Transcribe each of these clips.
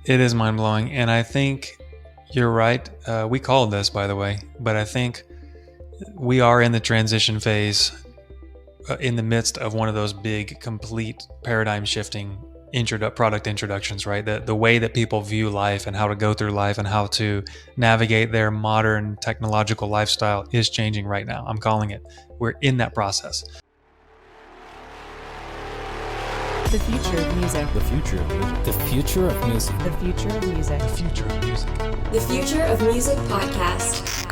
It is mind blowing, and I think you're right. We called this, by the way, but I think we are in the transition phase, in the midst of one of those big, complete paradigm shifting product introductions. Right, the way that people view life and how to go through life and how to navigate their modern technological lifestyle is changing right now. I'm calling it. We're in that process. The future of music. The future of music. The future of music. The future of music. The future of music. The Future of Music podcast.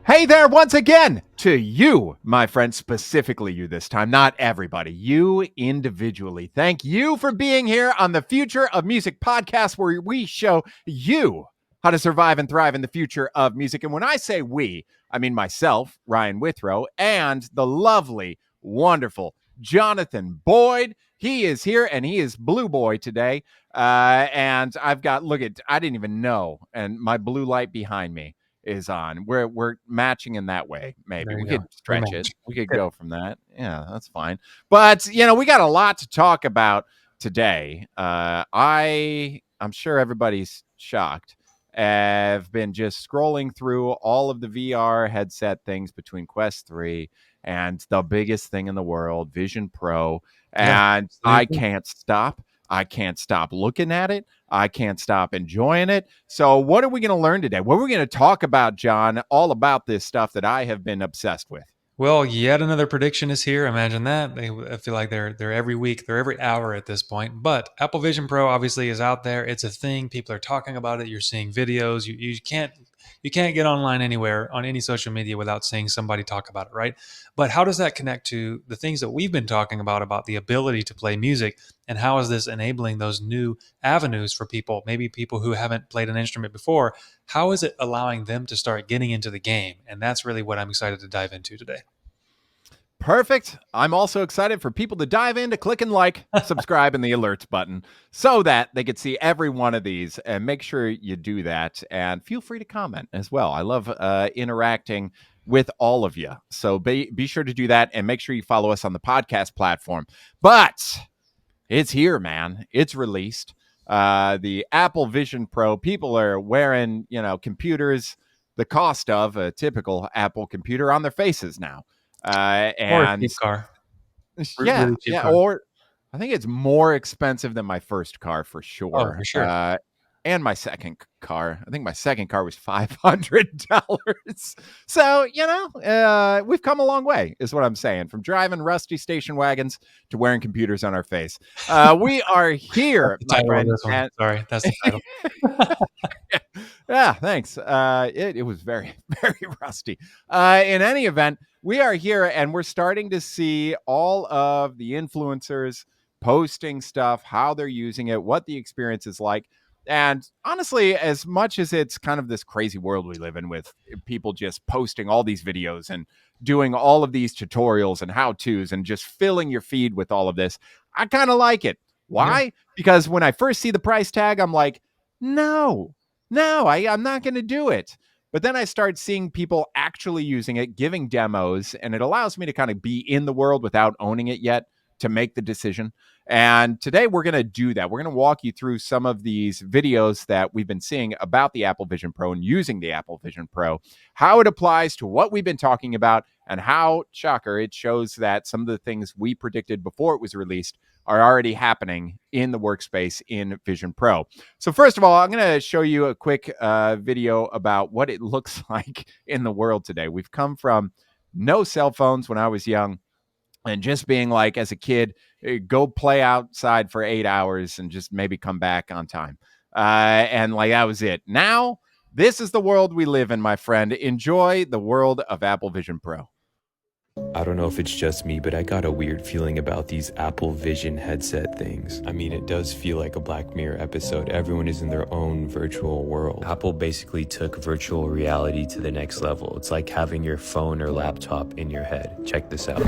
Hey there once again to you, my friend, specifically you this time, not everybody, you individually. Thank you for being here on the Future of Music podcast, where we show you how to survive and thrive in the future of music. And when I say we, I mean myself, Ryan Withrow, and the lovely, wonderful Jonathan Boyd. He is here and he is Blue Boy today. And I've got, I didn't even know. And my blue light behind me is on. We're matching in that way. Maybe we could stretch it. We could go from that. Yeah, that's fine. But we got a lot to talk about today. I'm sure everybody's shocked. I've been just scrolling through all of the VR headset things between Quest 3 and the biggest thing in the world, Vision Pro. And I can't stop. I can't stop looking at it. I can't stop enjoying it. So what are we going to learn today? What are we going to talk about, John? All about this stuff that I have been obsessed with. Well, yet another prediction is here. Imagine that. I feel like they're every week, they're every hour at this point. But Apple Vision Pro obviously is out there. It's a thing. People are talking about it. You're seeing videos. You can't get online anywhere on any social media without seeing somebody talk about it, right? But how does that connect to the things that we've been talking about the ability to play music, and how is this enabling those new avenues for people, maybe people who haven't played an instrument before? How is it allowing them to start getting into the game? And that's really what I'm excited to dive into today. Perfect. I'm also excited for people to dive in, to click and like, subscribe, and the alerts button so that they could see every one of these. And make sure you do that. And feel free to comment as well. I love interacting with all of you. So be sure to do that, and make sure you follow us on the podcast platform. But it's here, man. It's released. The Apple Vision Pro. People are wearing, computers, the cost of a typical Apple computer, on their faces now. Or a cheap car. Really cheap car. Or I think it's more expensive than my first car for sure. Oh, for sure. And my second car. I think my second car was $500. So, we've come a long way, is what I'm saying. From driving rusty station wagons to wearing computers on our face. We are here, my friend. Sorry, that's the title. Yeah, thanks. It was very, very rusty. In any event, we are here, and we're starting to see all of the influencers posting stuff, how they're using it, what the experience is like. And honestly, as much as it's kind of this crazy world we live in, with people just posting all these videos and doing all of these tutorials and how-tos and just filling your feed with all of this, I kind of like it. Why? Yeah. Because when I first see the price tag, I'm like, no, I'm not going to do it. But then I start seeing people actually using it, giving demos, and it allows me to kind of be in the world without owning it yet to make the decision. And today we're going to do that. We're going to walk you through some of these videos that we've been seeing about the Apple Vision Pro and using the Apple Vision Pro, how it applies to what we've been talking about, and how, shocker, it shows that some of the things we predicted before it was released are already happening in the workspace in Vision Pro. So first of all, I'm going to show you a quick video about what it looks like in the world today. We've come from no cell phones when I was young, and just being like, as a kid, go play outside for 8 hours and just maybe come back on time. And that was it. Now, this is the world we live in, my friend. Enjoy the world of Apple Vision Pro. I don't know if it's just me, but I got a weird feeling about these Apple Vision headset things. I mean, it does feel like a Black Mirror episode. Everyone is in their own virtual world. Apple basically took virtual reality to the next level. It's like having your phone or laptop in your head. Check this out.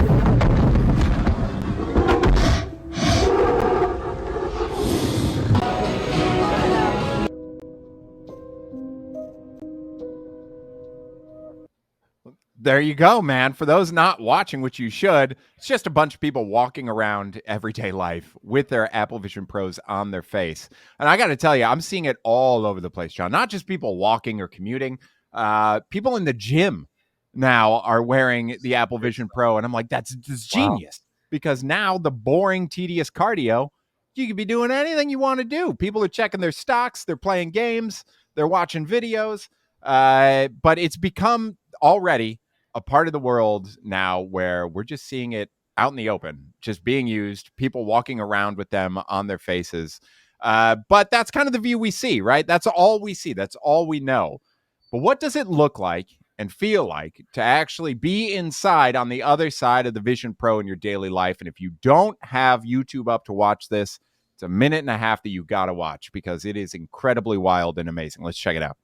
there you go, man. For those not watching, which you should, it's just a bunch of people walking around everyday life with their Apple Vision Pros on their face. And I got to tell you, I'm seeing it all over the place, John. Not just people walking or commuting. People in the gym now are wearing the Apple Vision Pro. And I'm like, that's genius. Because now the boring, tedious cardio, you could be doing anything you want to do. People are checking their stocks, they're playing games, they're watching videos. But it's become already a part of the world now where we're just seeing it out in the open, just being used, people walking around with them on their faces. But that's kind of the view we see, right? That's all we see. That's all we know. But what does it look like and feel like to actually be inside on the other side of the Vision Pro in your daily life? And if you don't have YouTube up to watch this, it's a minute and a half that you got to watch because it is incredibly wild and amazing. Let's check it out.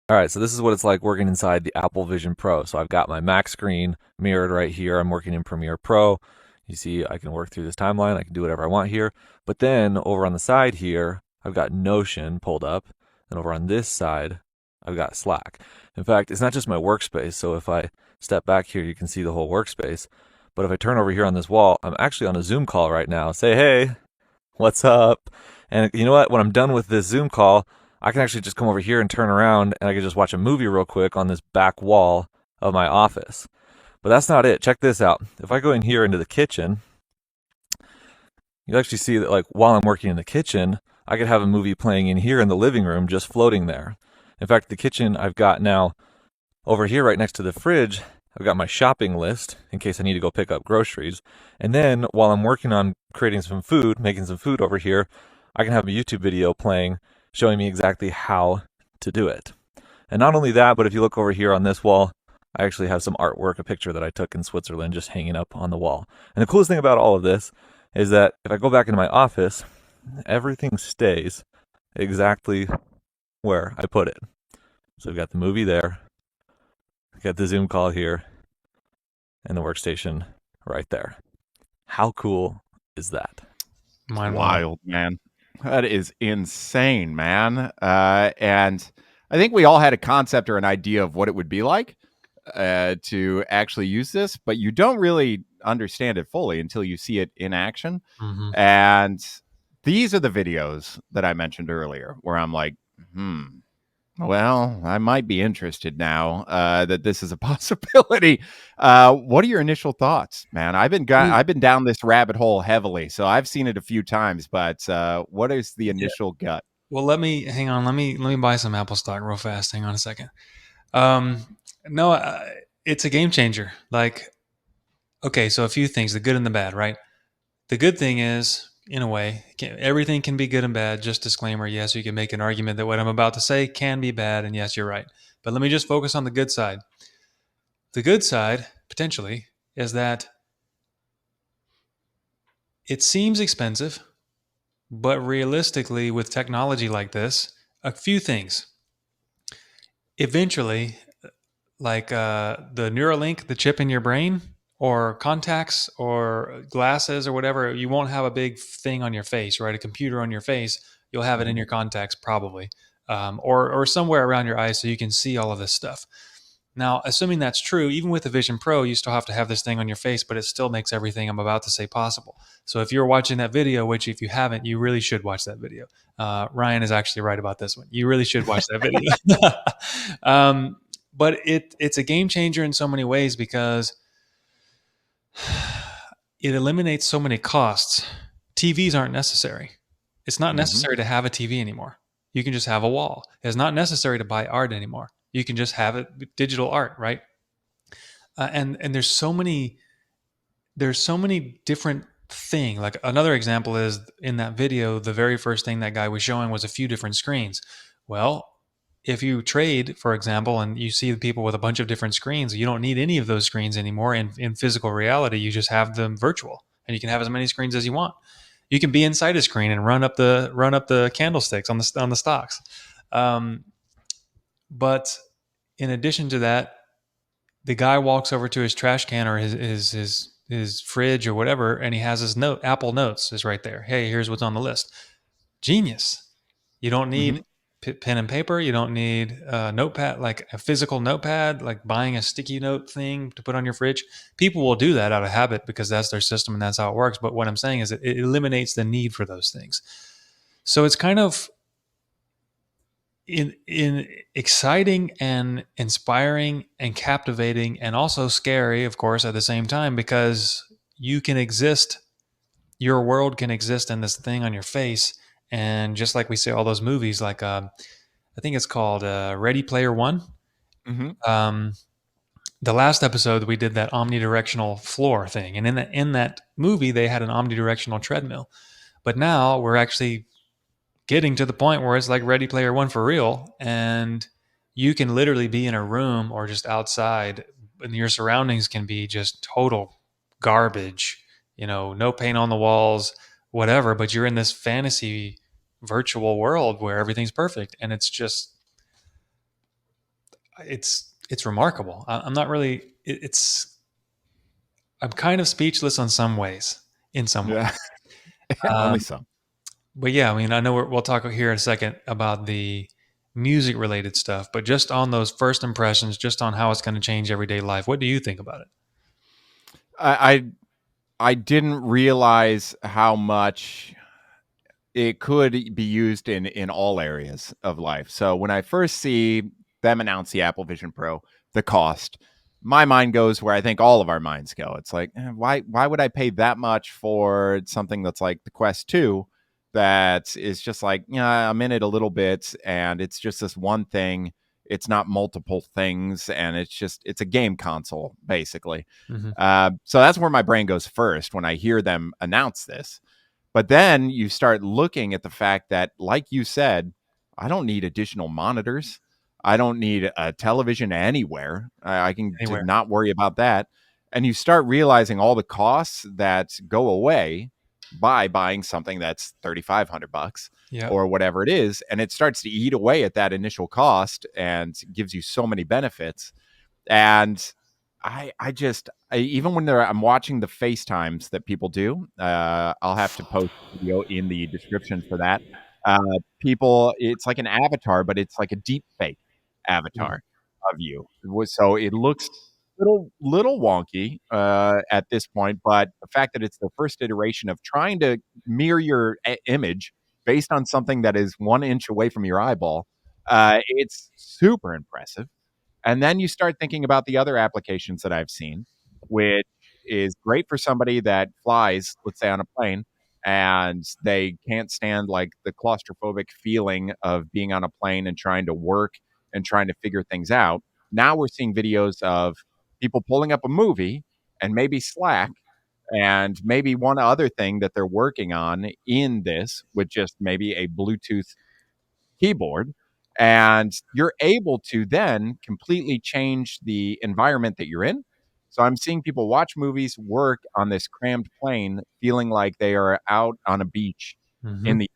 All right, so this is what it's like working inside the Apple Vision Pro. So I've got my Mac screen mirrored right here. I'm working in Premiere Pro. You see, I can work through this timeline. I can do whatever I want here. But then over on the side here, I've got Notion pulled up. And over on this side, I've got Slack. In fact, it's not just my workspace. So if I step back here, you can see the whole workspace. But if I turn over here on this wall, I'm actually on a Zoom call right now. Say, hey, what's up? And you know what? When I'm done with this Zoom call, I can actually just come over here and turn around and I can just watch a movie real quick on this back wall of my office. But that's not it. Check this out. If I go in here into the kitchen, you'll actually see that like while I'm working in the kitchen, I could have a movie playing in here in the living room just floating there. In fact, the kitchen I've got now over here right next to the fridge, I've got my shopping list in case I need to go pick up groceries. And then while I'm working on creating some food, making some food over here, I can have a YouTube video playing showing me exactly how to do it. And not only that, but if you look over here on this wall, I actually have some artwork, a picture that I took in Switzerland just hanging up on the wall. And the coolest thing about all of this is that if I go back into my office, everything stays exactly where I put it. So we've got the movie there, we've got the Zoom call here, and the workstation right there. How cool is that? Wild, man. That is insane, man. And I think we all had a concept or an idea of what it would be like to actually use this, but you don't really understand it fully until you see it in action. Mm-hmm. And these are the videos that I mentioned earlier where I'm like, well, I might be interested now that this is a possibility. What are your initial thoughts, man? I've been down this rabbit hole heavily, so I've seen it a few times. But what is the initial gut? Well, let me hang on. Let me buy some Apple stock real fast. Hang on a second. No, it's a game changer. Like, okay, so a few things: the good and the bad, right? The good thing is, in a way, everything can be good and bad. Just disclaimer: yes, you can make an argument that what I'm about to say can be bad, and yes, you're right. But let me just focus on the good side. The good side, potentially, is that it seems expensive, but realistically, with technology like this, a few things. Eventually, like the Neuralink, the chip in your brain, or contacts, or glasses, or whatever, you won't have a big thing on your face, right? A computer on your face. You'll have it in your contacts, probably, or somewhere around your eyes, so you can see all of this stuff. Now, assuming that's true, even with the Vision Pro, you still have to have this thing on your face, but it still makes everything I'm about to say possible. So if you're watching that video, which if you haven't, you really should watch that video. Ryan is actually right about this one. You really should watch that video. But it's a game changer in so many ways because it eliminates so many costs. TVs aren't necessary. It's not necessary to have a TV anymore. You can just have a wall. It's not necessary to buy art anymore. You can just have it digital art, right? And there's so many different things. Like another example is in that video, the very first thing that guy was showing was a few different screens. Well, if you trade, for example, and you see people with a bunch of different screens, you don't need any of those screens anymore. In physical reality, you just have them virtual, and you can have as many screens as you want. You can be inside a screen and run up the candlesticks on the stocks. But in addition to that, the guy walks over to his trash can or his fridge or whatever, and he has his Apple Notes is right there. Hey, here's what's on the list. Genius. You don't need pen and paper. You don't need a notepad, like a physical notepad, like buying a sticky note thing to put on your fridge. People will do that out of habit because that's their system and that's how it works. But what I'm saying is it eliminates the need for those things. So it's kind of in exciting and inspiring and captivating and also scary, of course, at the same time, because you can exist, your world can exist in this thing on your face. And just like we say all those movies, like I think it's called Ready Player One. Mm-hmm. The last episode we did that omnidirectional floor thing, and in that movie they had an omnidirectional treadmill. But now we're actually getting to the point where it's like Ready Player One for real, and you can literally be in a room or just outside, and your surroundings can be just total garbage. No paint on the walls, whatever. But you're in this fantasy virtual world where everything's perfect, and it's remarkable. I'm not really. I'm kind of speechless on some ways. In some Yeah. ways. Only Um, some. but yeah, I mean, I know we'll talk here in a second about the music related stuff, but just on those first impressions, just on how it's going to change everyday life. What do you think about it? I I didn't realize how much it could be used in all areas of life. So when I first see them announce the Apple Vision Pro, the cost, my mind goes where I think all of our minds go. It's like, why would I pay that much for something that's like the Quest 2 that is just like, yeah, I'm in it a little bit and it's just this one thing. It's not multiple things and it's a game console basically. Mm-hmm. So that's where my brain goes first when I hear them announce this. But then you start looking at the fact that, like you said, I don't need additional monitors. I don't need a television anywhere. I can Anywhere. not worry about that. And you start realizing all the costs that go away by buying something that's $3,500 Yeah. or whatever it is. And it starts to eat away at that initial cost and gives you so many benefits. And even when I'm watching the FaceTimes that people do, I'll have to post a video in the description for that. Uh, People, it's like an avatar, but it's like a deep fake avatar of you. So it looks little wonky at this point, but the fact that it's the first iteration of trying to mirror your image based on something that is 1 inch away from your eyeball, it's super impressive. And then you start thinking about the other applications that I've seen, which is great for somebody that flies, let's say on a plane, and they can't stand like the claustrophobic feeling of being on a plane and trying to work and trying to figure things out. Now we're seeing videos of people pulling up a movie and maybe Slack and maybe one other thing that they're working on in this with just maybe a Bluetooth keyboard, and you're able to then completely change the environment that you're in. So I'm seeing people watch movies, work on this crammed plane, feeling like they are out on a beach Mm-hmm. in the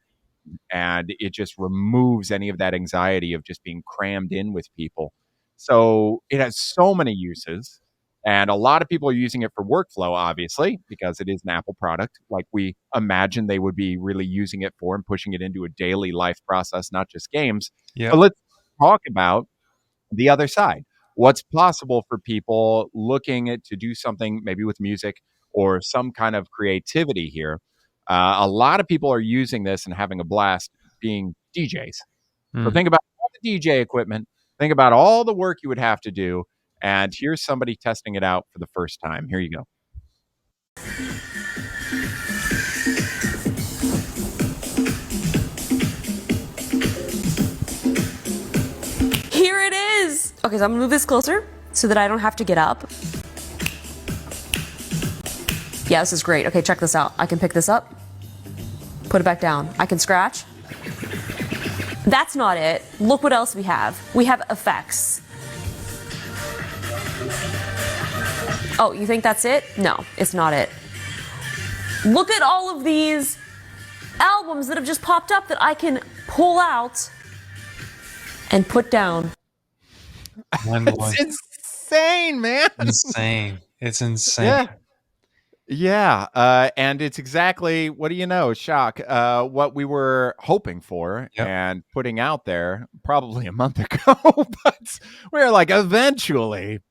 and it just removes any of that anxiety of just being crammed in with people. So it has so many uses. And a lot of people are using it for workflow, obviously, because it is an Apple product, like we imagine they would be really using it for and pushing it into a daily life process, not just games. Yeah. But let's talk about the other side. What's possible for people looking to do something maybe with music or some kind of creativity here? A lot of people are using this and having a blast being DJs. So Mm. think about all the DJ equipment, think about all the work you would have to do. And here's somebody testing it out for the first time. Here you go. Here it is! Okay, so I'm gonna move this closer so that I don't have to get up. Yeah, this is great. Okay, check this out. I can pick this up, put it back down. I can scratch. That's not it. Look what else we have. We have effects. Oh, you think that's it? No, it's not it. Look at all of these albums that have just popped up that I can pull out and put down. Mind blowing. It's insane, man. Insane. It's insane. Yeah. Yeah, and it's exactly, what do you know, shock, what we were hoping for Yep. and putting out there probably a month ago. But we're like, Yeah. eventually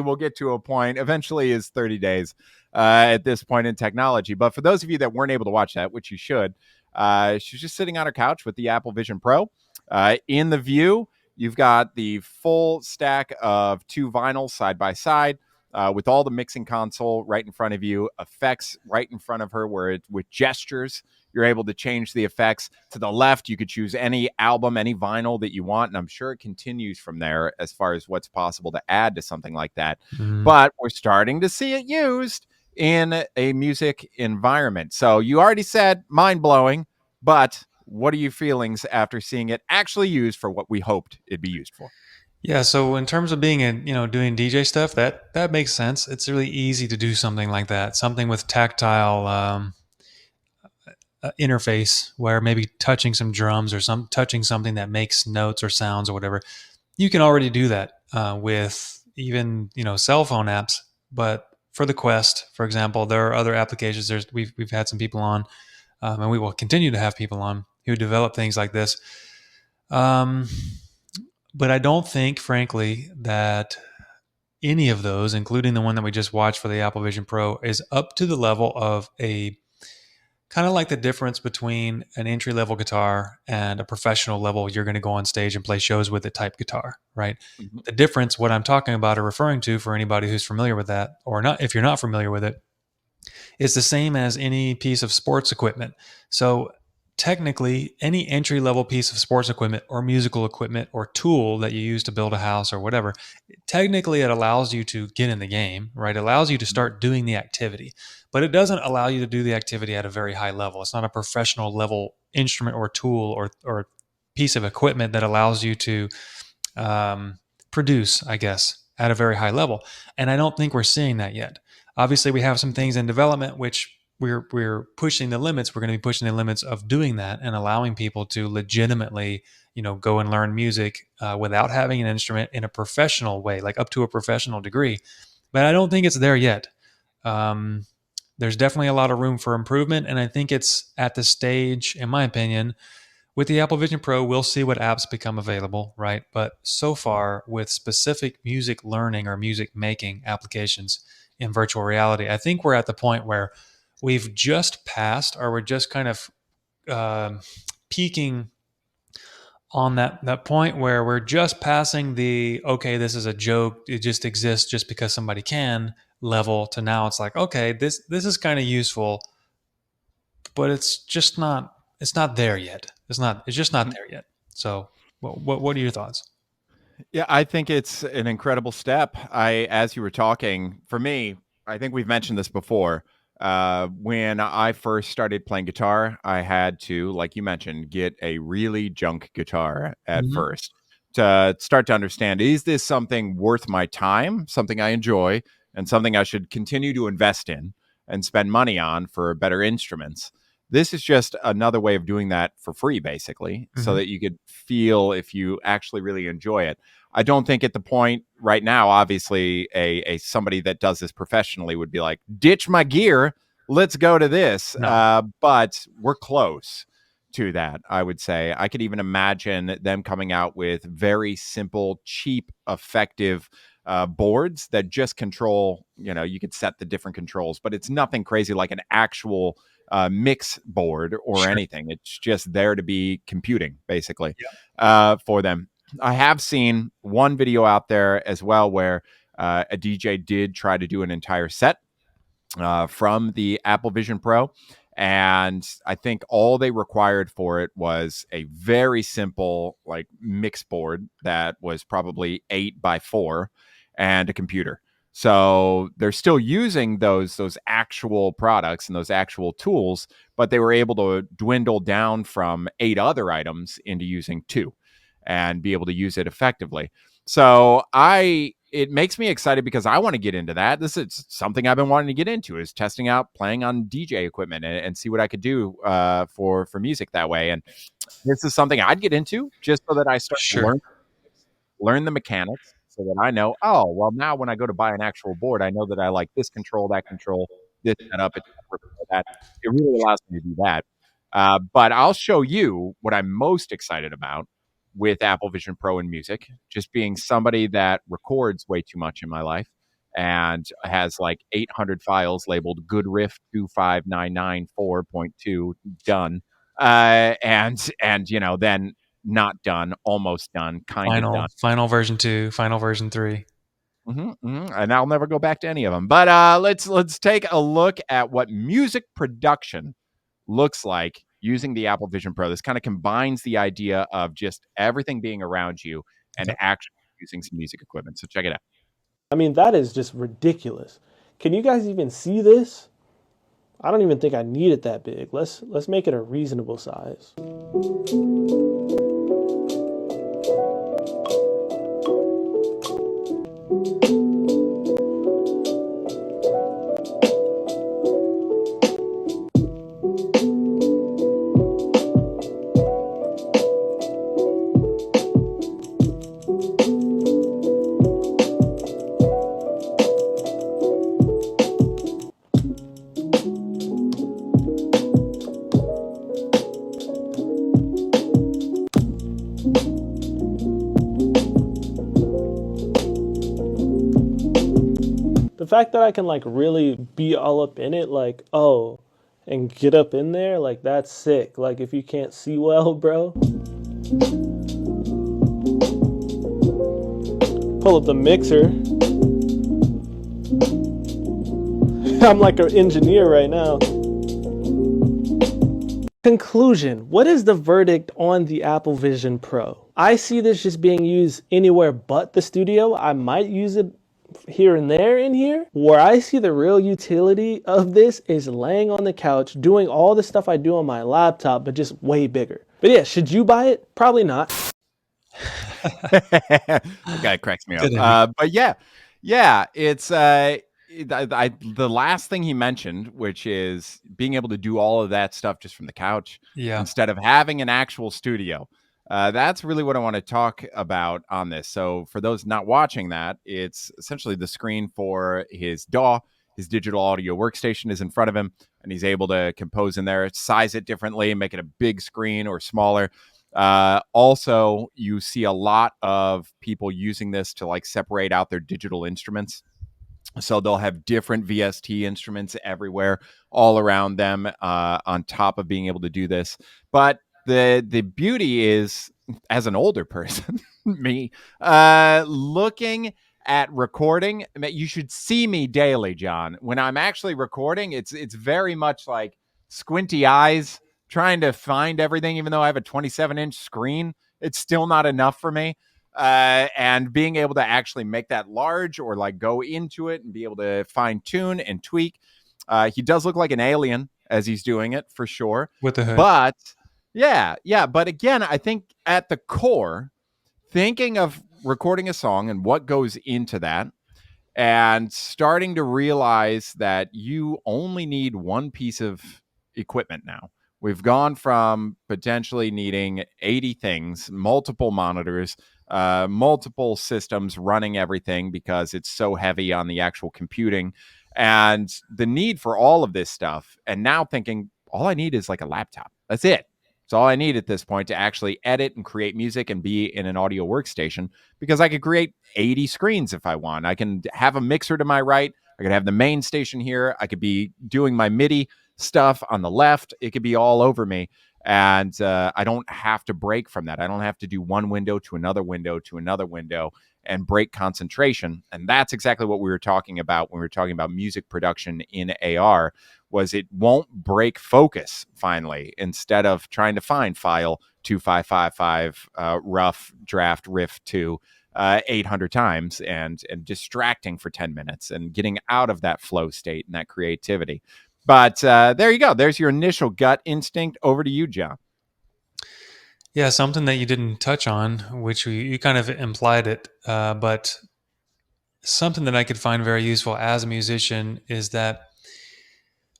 we'll get to a point. Eventually is 30 days at this point in technology. But for those of you that weren't able to watch that, which you should, she's just sitting on her couch with the Apple Vision Pro. In the view, you've got the full stack of two vinyls side by side, with all the mixing console right in front of you, effects right in front of her, with gestures, you're able to change the effects. To the left, you could choose any album, any vinyl that you want. And I'm sure it continues from there as far as what's possible to add to something like that. Mm. But we're starting to see it used in a music environment. So you already said mind blowing, but what are your feelings after seeing it actually used for what we hoped it'd be used for? Yeah, so in terms of being doing DJ stuff, that makes sense. It's really easy to do something like that, something with tactile interface, where maybe touching some drums or touching something that makes notes or sounds or whatever. You can already do that with even cell phone apps. But for the Quest, for example, there are other applications. We've had some people on, and we will continue to have people on who develop things like this. Um, but I don't think, frankly, that any of those, including the one that we just watched for the Apple Vision Pro, is up to the level of a kind of like the difference between an entry level guitar and a professional level you're going to go on stage and play shows with a type guitar, right? Mhm. The difference, what I'm talking about or referring to for anybody who's familiar with that, or not, if you're not familiar with it, it's the same as any piece of sports equipment. So technically, any entry level piece of sports equipment or musical equipment or tool that you use to build a house or whatever, technically it allows you to get in the game, right? It allows you to start doing the activity, but it doesn't allow you to do the activity at a very high level. It's not a professional level instrument or tool or piece of equipment that allows you to produce, I guess, at a very high level. And I don't think we're seeing that yet. Obviously, we have some things in development which we're pushing the limits. We're going to be pushing the limits of doing that and allowing people to legitimately, go and learn music without having an instrument in a professional way, like up to a professional degree. But I don't think it's there yet. Um, there's definitely a lot of room for improvement, and I think it's at the stage, in my opinion, with the Apple Vision Pro, we'll see what apps become available, right? But so far, with specific music learning or music making applications in virtual reality, I think we're at the point where we've just passed, or we're just kind of peaking on that point where we're just passing the okay, this is a joke, it just exists just because somebody can level, to now it's like, okay, this is kind of useful, but it's not there yet. It's just not there yet. So what are your thoughts? Yeah, I think it's an incredible step. As you were talking, for me, I think we've mentioned this before. When I first started playing guitar, I had to, like you mentioned, get a really junk guitar at Mhm. first to start to understand, is this something worth my time, something I enjoy, and something I should continue to invest in and spend money on for better instruments? This is just another way of doing that for free, basically, so Mhm. that you could feel if you actually really enjoy it. I don't think at the point right now, obviously, a somebody that does this professionally would be like, ditch my gear, let's go to this. No. But we're close to that, I would say. I could even imagine them coming out with very simple, cheap, effective boards that just control, you could set the different controls, but it's nothing crazy like an actual mix board or Sure. anything. It's just there to be computing, basically, Yeah. for them. I have seen one video out there as well where a DJ did try to do an entire set from the Apple Vision Pro. And I think all they required for it was a very simple, like, mix board that was probably 8x4 and a computer. So they're still using those actual products and those actual tools, but they were able to dwindle down from 8 other items into using two and be able to use it effectively. So it makes me excited because I want to get into that. This is something I've been wanting to get into, is testing out playing on DJ equipment and see what I could do for music that way. And this is something I'd get into just so that I start to Sure. learn the mechanics, so that I know, oh, well, now when I go to buy an actual board, I know that I like this control, that control, this setup, it's that. It really allows me to do that. But I'll show you what I'm most excited about with Apple Vision Pro and music, just being somebody that records way too much in my life and has like 800 files labeled good riff 25994.2 done. And then not done, almost done, kind of done. Final version 2, final version 3. And I'll never go back to any of them. But let's take a look at what music production looks like using the Apple Vision Pro. This kind of combines the idea of just everything being around you and Yep. actually using some music equipment. So check it out. I mean, that is just ridiculous. Can you guys even see this? I don't even think I need it that big. Let's make it a reasonable size. The fact that I can like really be all up in it, like, oh, and get up in there, like that's sick. Like if you can't see well, bro. Pull up the mixer. I'm like an engineer right now. Conclusion. What is the verdict on the Apple Vision Pro? I see this just being used anywhere but the studio. I might use it here and there in here. Where I see the real utility of this is laying on the couch, doing all the stuff I do on my laptop, but just way bigger. But yeah, should you buy it? Probably not. That guy cracks me up. But yeah, it's the last thing he mentioned, which is being able to do all of that stuff just from the couch instead of having an actual studio. That's really what I want to talk about on this. So for those not watching that, it's essentially the screen for his DAW. His digital audio workstation is in front of him, and he's able to compose in there, size it differently, make it a big screen or smaller. Also, you see a lot of people using this to like separate out their digital instruments. So they'll have different VST instruments everywhere, all around them, on top of being able to do this. But the beauty is, as an older person, me, looking at recording, you should see me daily, John. When I'm actually recording, it's very much like squinty eyes, trying to find everything, even though I have a 27-inch screen. It's still not enough for me. And being able to actually make that large or like go into it and be able to fine tune and tweak. He does look like an alien as he's doing it, for sure. With the hood. But yeah. But again, I think at the core, thinking of recording a song and what goes into that, and starting to realize that you only need one piece of equipment now. We've gone from potentially needing 80 things, multiple monitors, multiple systems running everything because it's so heavy on the actual computing, and the need for all of this stuff. And now thinking, all I need is like a laptop. That's it. It's all I need at this point to actually edit and create music and be in an audio workstation, because I could create 80 screens if I want. I can have a mixer to my right. I could have the main station here. I could be doing my MIDI stuff on the left. It could be all over me. And I don't have to break from that. I don't have to do one window to another window to another window and break concentration. And that's exactly what we were talking about when we were talking about music production in AR, was it won't break focus finally, instead of trying to find file 2555 rough draft riff 2 800 times and distracting for 10 minutes and getting out of that flow state and that creativity. But there you go. There's your initial gut instinct. Over to you, John. Yeah, something that you didn't touch on, which you kind of implied it, but something that I could find very useful as a musician is that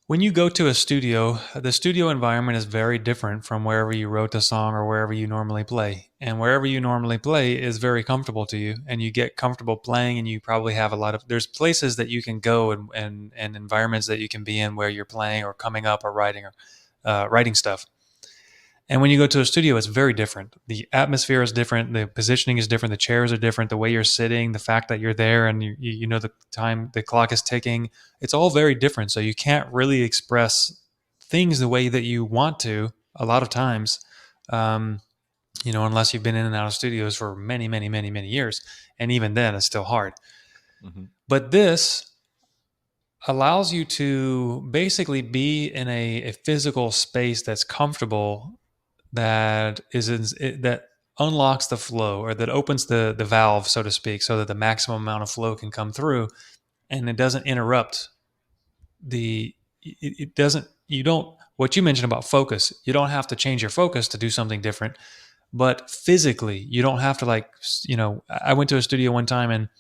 When you go to a studio, the studio environment is very different from wherever you wrote the song or wherever you normally play. And wherever you normally play is very comfortable to you, and you get comfortable playing, and you probably have a lot of, there's places that you can go, and environments that you can be in where you're playing or coming up or writing stuff. And when you go to a studio, it's very different. The atmosphere is different. The positioning is different. The chairs are different. The way you're sitting, the fact that you're there and you know the time, the clock is ticking. It's all very different. So you can't really express things the way that you want to a lot of times, um, unless you've been in and out of studios for many, many, many, many years. And even then, it's still hard. Mhm. But this allows you to basically be in a physical space that's comfortable, that unlocks the flow, or that opens the valve, so to speak, so that the maximum amount of flow can come through, and it doesn't interrupt it doesn't, you don't, what you mentioned about focus, you don't have to change your focus to do something different, but physically you don't have to, like, I went to a studio one time, and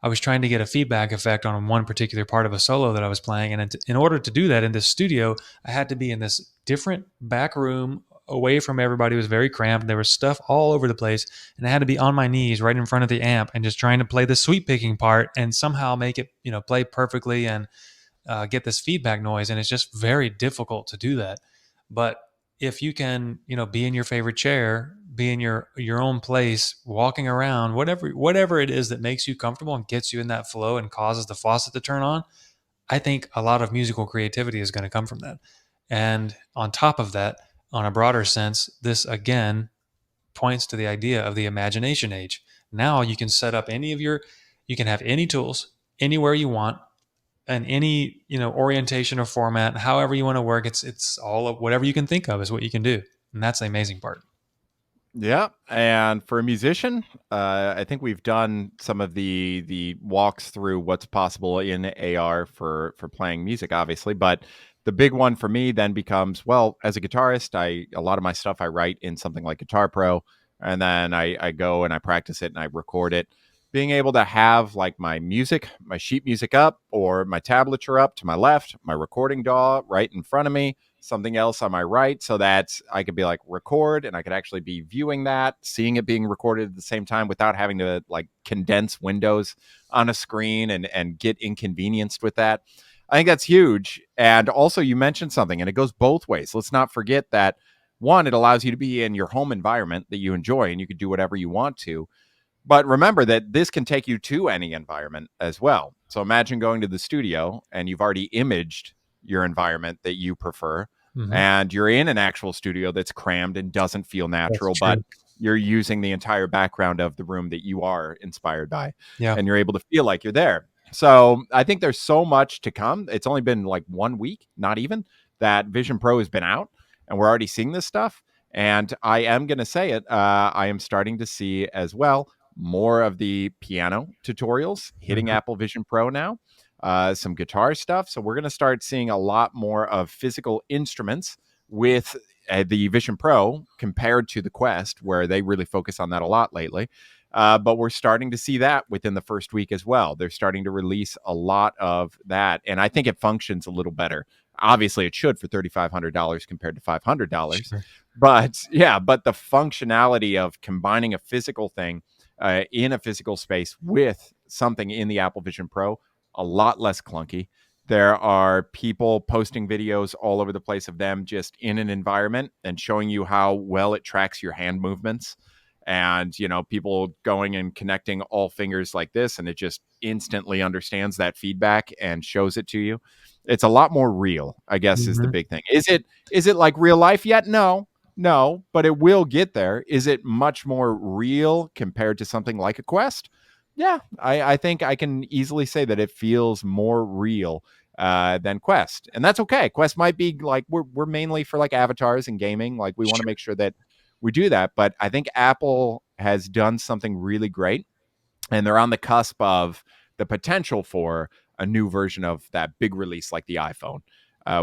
I was trying to get a feedback effect on one particular part of a solo that I was playing. And in order to do that in this studio, I had to be in this different back room away from everybody. It was very cramped. There was stuff all over the place. And I had to be on my knees right in front of the amp and just trying to play the sweep picking part and somehow make it, play perfectly, and get this feedback noise. And it's just very difficult to do that. But if you can, be in your favorite chair, be in your own place, walking around, whatever it is that makes you comfortable and gets you in that flow and causes the faucet to turn on, I think a lot of musical creativity is going to come from that. And on top of that, on a broader sense, this again points to the idea of the imagination age. Now you can set up you can have any tools anywhere you want, and any orientation or format, however you want to work. It's all of whatever you can think of is what you can do, and that's the amazing part. Yeah, and for a musician, I think we've done some of the walks through what's possible in AR for playing music, obviously. But the big one for me then becomes, well, as a guitarist, a lot of my stuff I write in something like Guitar Pro, and then I go and I practice it and I record it. Being able to have like my music, my sheet music up, or my tablature up to my left, my recording DAW right in front of me, something else on my right, so that I could be like record, and I could actually be viewing that, seeing it being recorded at the same time without having to like condense windows on a screen and get inconvenienced with that. I think that's huge. And also, you mentioned something, and it goes both ways. Let's not forget that one, it allows you to be in your home environment that you enjoy and you can do whatever you want to. But remember that this can take you to any environment as well. So imagine going to the studio and you've already imaged your environment that you prefer, Mm-hmm. and you're in an actual studio that's crammed and doesn't feel That's natural, but true. you're using the entire background of the room that you are inspired by, Yeah. and you're able to feel like you're there. So I think there's so much to come. It's only been like 1 week, not even, that Vision Pro has been out, and we're already seeing this stuff. And I am going to say it. I am starting to see as well more of the piano tutorials hitting Mm-hmm. Apple Vision Pro now, some guitar stuff. So we're going to start seeing a lot more of physical instruments with the Vision Pro compared to the Quest, where they really focus on that a lot lately. But we're starting to see that within the first week as well. They're starting to release a lot of that. And I think it functions a little better. Obviously, it should for $3,500 compared to $500. Sure. But yeah, but the functionality of combining a physical thing in a physical space with something in the Apple Vision Pro, a lot less clunky. There are people posting videos all over the place of them just in an environment and showing you how well it tracks your hand movements. And, people going and connecting all fingers like this, and it just instantly understands that feedback and shows it to you. It's a lot more real, I guess, is the Mm-hmm. big thing. Is it like real life yet? No, but it will get there. Is it much more real compared to something like a Quest? Yeah, I think I can easily say that it feels more real than Quest, and that's okay. Quest might be like we're mainly for like avatars and gaming. Like we want to Sure. make sure that we do that, but I think Apple has done something really great, and they're on the cusp of the potential for a new version of that big release like the iPhone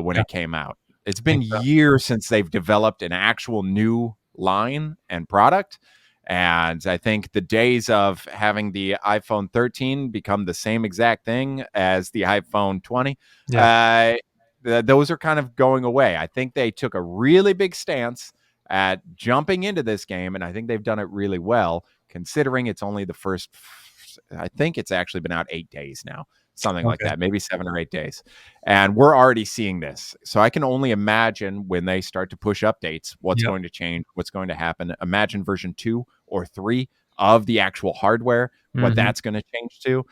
when Yeah, it came out. It's I think been so. years since they've developed an actual new line and product. And I think the days of having the iPhone 13 become the same exact thing as the iPhone 20, Yeah. uh, those are kind of going away. I think they took a really big stance at jumping into this game, and I think they've done it really well, considering it's only the first, I think it's actually been out 8 days now, something like Okay. that, maybe 7 or 8 days. And we're already seeing this. So I can only imagine when they start to push updates, what's Yep. going to change, what's going to happen. Imagine version 2 or 3 of the actual hardware, what Mhm. that's going to change to.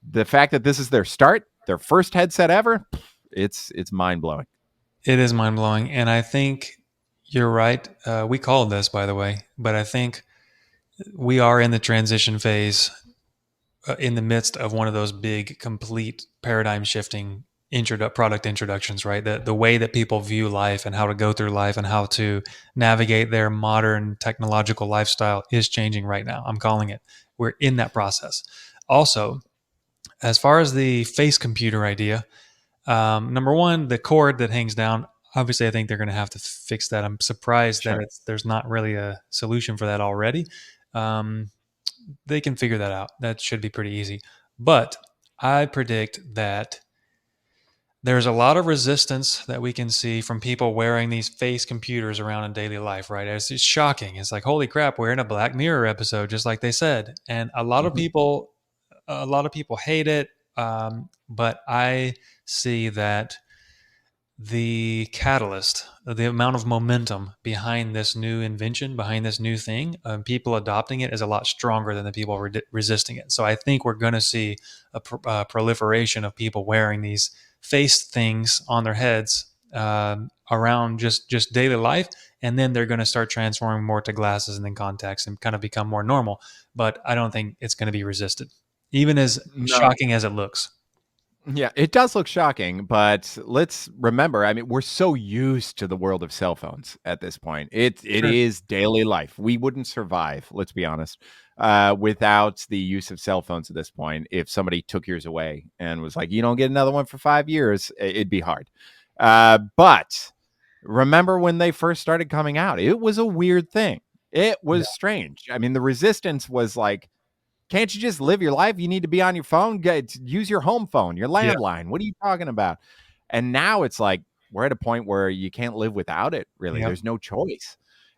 The fact that this is their start, their first headset ever, it's mind-blowing. It is mind blowing, and I think you're right. We called this, by the way, but I think we are in the transition phase, in the midst of one of those big, complete paradigm shifting product introductions. Right, the way that people view life and how to go through life and how to navigate their modern technological lifestyle is changing right now. I'm calling it. We're in that process. Also, as far as the face computer idea, number one, the cord that hangs down. Obviously, I think they're going to have to fix that. I'm surprised that Sure. there's not really a solution for that already. Um, they can figure that out. That should be pretty easy. But I predict that there's a lot of resistance that we can see from people wearing these face computers around in daily life, right? It's shocking. It's like, holy crap, we're in a Black Mirror episode, just like they said. And a lot of people hate it. But I see that the catalyst, the amount of momentum behind this new invention, behind this new thing, people adopting it is a lot stronger than the people resisting it. So I think we're going to see a proliferation of people wearing these face things on their heads, around just daily life, and then they're going to start transforming more to glasses and then contacts and kind of become more normal. But I don't think it's going to be resisted, even as No. shocking as it looks. Yeah, it does look shocking, but let's remember, I mean, we're so used to the world of cell phones at this point. It Sure. is daily life. We wouldn't survive, let's be honest, without the use of cell phones at this point. If somebody took yours away and was like, you don't get another one for 5 years, it'd be hard. But remember when they first started coming out, it was a weird thing. It Yeah. was strange. I mean, the resistance was like, can't you just live your life? You need to be on your phone. Use your home phone, your Yeah. landline. What are you talking about? And now it's like we're at a point where you can't live without it, really. Yep. There's no choice.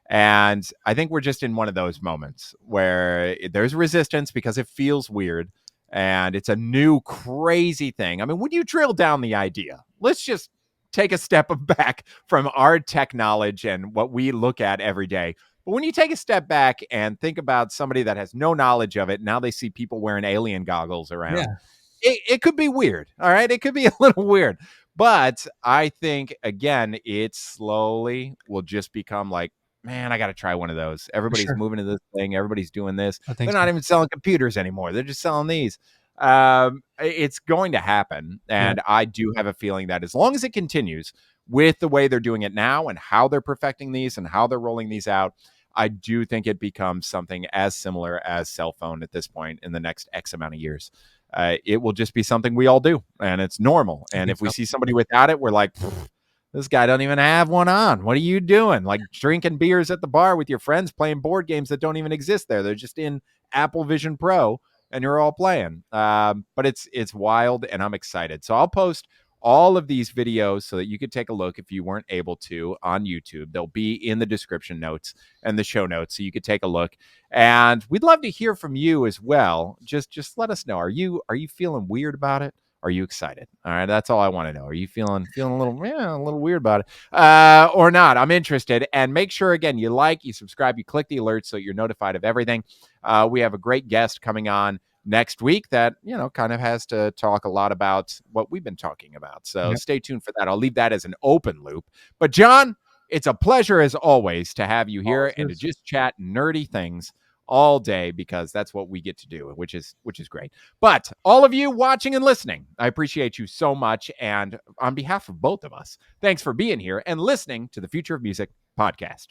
And I think we're just in one of those moments where there's resistance because it feels weird and it's a new crazy thing. I mean, when you drill down the idea, let's just take a step back from our tech knowledge and what we look at every day. But when you take a step back and think about somebody that has no knowledge of it, now they see people wearing alien goggles around. Yeah. It could be weird. All right. It could be a little weird. But I think, again, it slowly will just become like, man, I got to try one of those. For Everybody's sure. moving to this thing. Everybody's doing this. I think They're so. not even selling computers anymore. They're just selling these. It's going to happen. Yeah. And I do have a feeling that as long as it continues with the way they're doing it now and how they're perfecting these and how they're rolling these out, I do think it becomes something as similar as cell phone at this point in the next X amount of years. It will just be something we all do, and it's normal. I And think if we so. see somebody without it, we're like, this guy don't even have one on. What are you doing? Like drinking beers at the bar with your friends, playing board games that don't even exist there. They're just in Apple Vision Pro, and you're all playing. But it's wild, and I'm excited. So I'll post all of these videos so that you could take a look if you weren't able to on YouTube. They'll be in the description notes and the show notes, so you could take a look. And we'd love to hear from you as well. Just let us know. Are you feeling weird about it? Are you excited? All right, that's all I want to know. Are you feeling a little weird about it, or not? I'm interested. And make sure again you like, you subscribe, you click the alerts so you're notified of everything. We have a great guest coming on next week that kind of has to talk a lot about what we've been talking about. So Yep. stay tuned for that. I'll leave that as an open loop. But John, it's a pleasure as always to have you here and to just chat nerdy things all day, because that's what we get to do, which is great. But all of you watching and listening, I appreciate you so much. And on behalf of both of us, thanks for being here and listening to the Future of Music podcast.